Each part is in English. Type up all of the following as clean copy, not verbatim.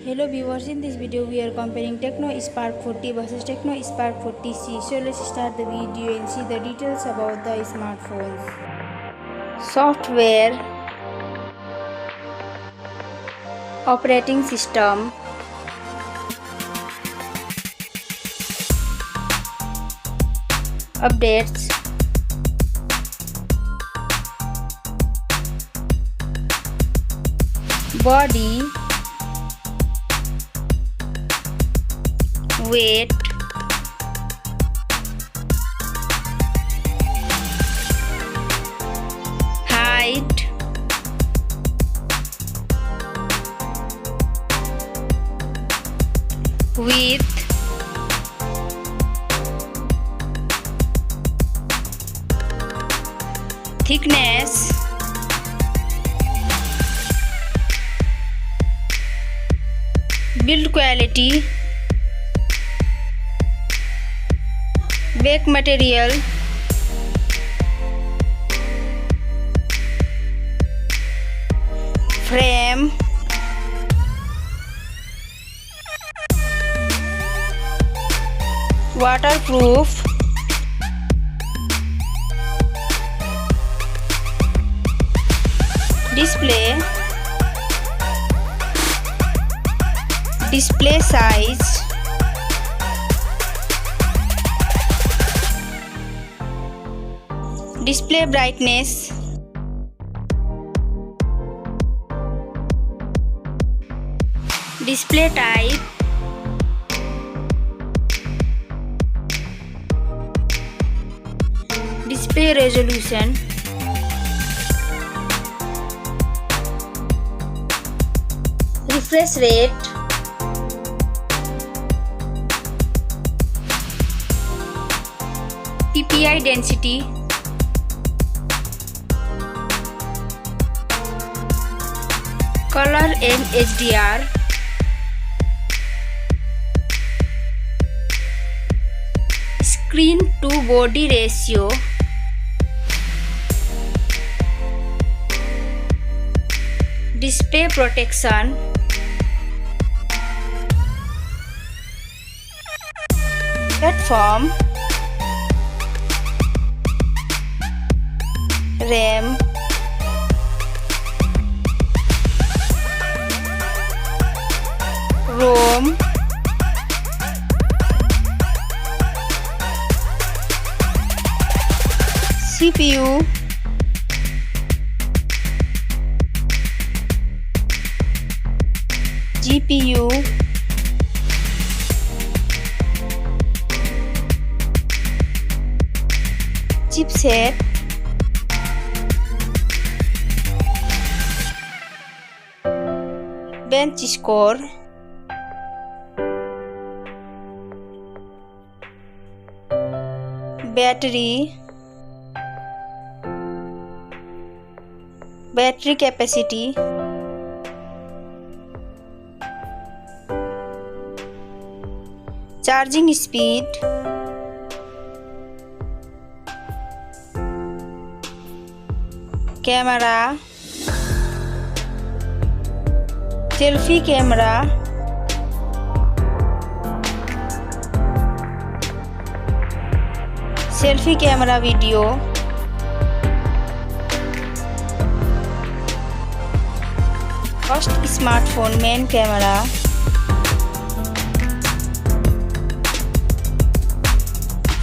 Hello viewers, in this video we are comparing Tecno Spark 40 versus Tecno Spark 40C. So let's start the video and see the details about the smartphones. Software, operating system, updates, body, weight, height, width, thickness, build quality, back material, frame, waterproof, display size, display brightness, display type, display resolution, refresh rate, PPI density, color and HDR, screen to body ratio, display protection, platform, RAM, ROM, CPU, GPU, chipset, bench score, battery capacity, charging speed, camera, selfie camera, selfie camera video, first smartphone main camera,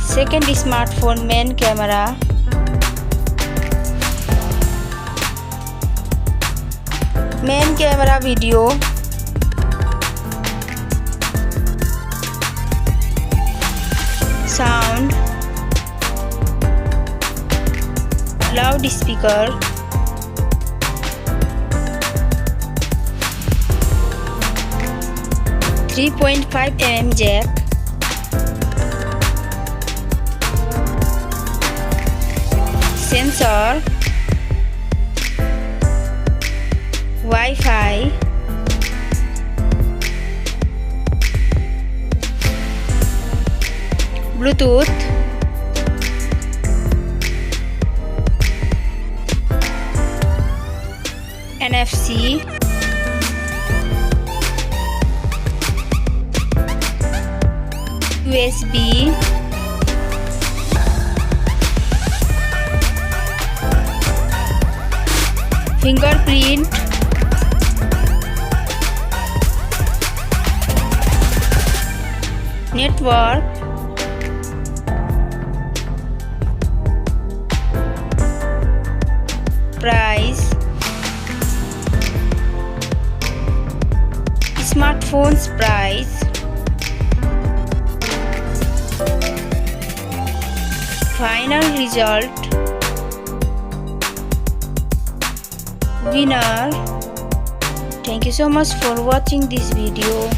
second smartphone main camera, main camera video, sound, loudspeaker, .5mm jack, sensor, Wi-Fi, Bluetooth, NFC, USB, fingerprint, network, price, smartphone's price, final result, winner. Thank you so much for watching this video.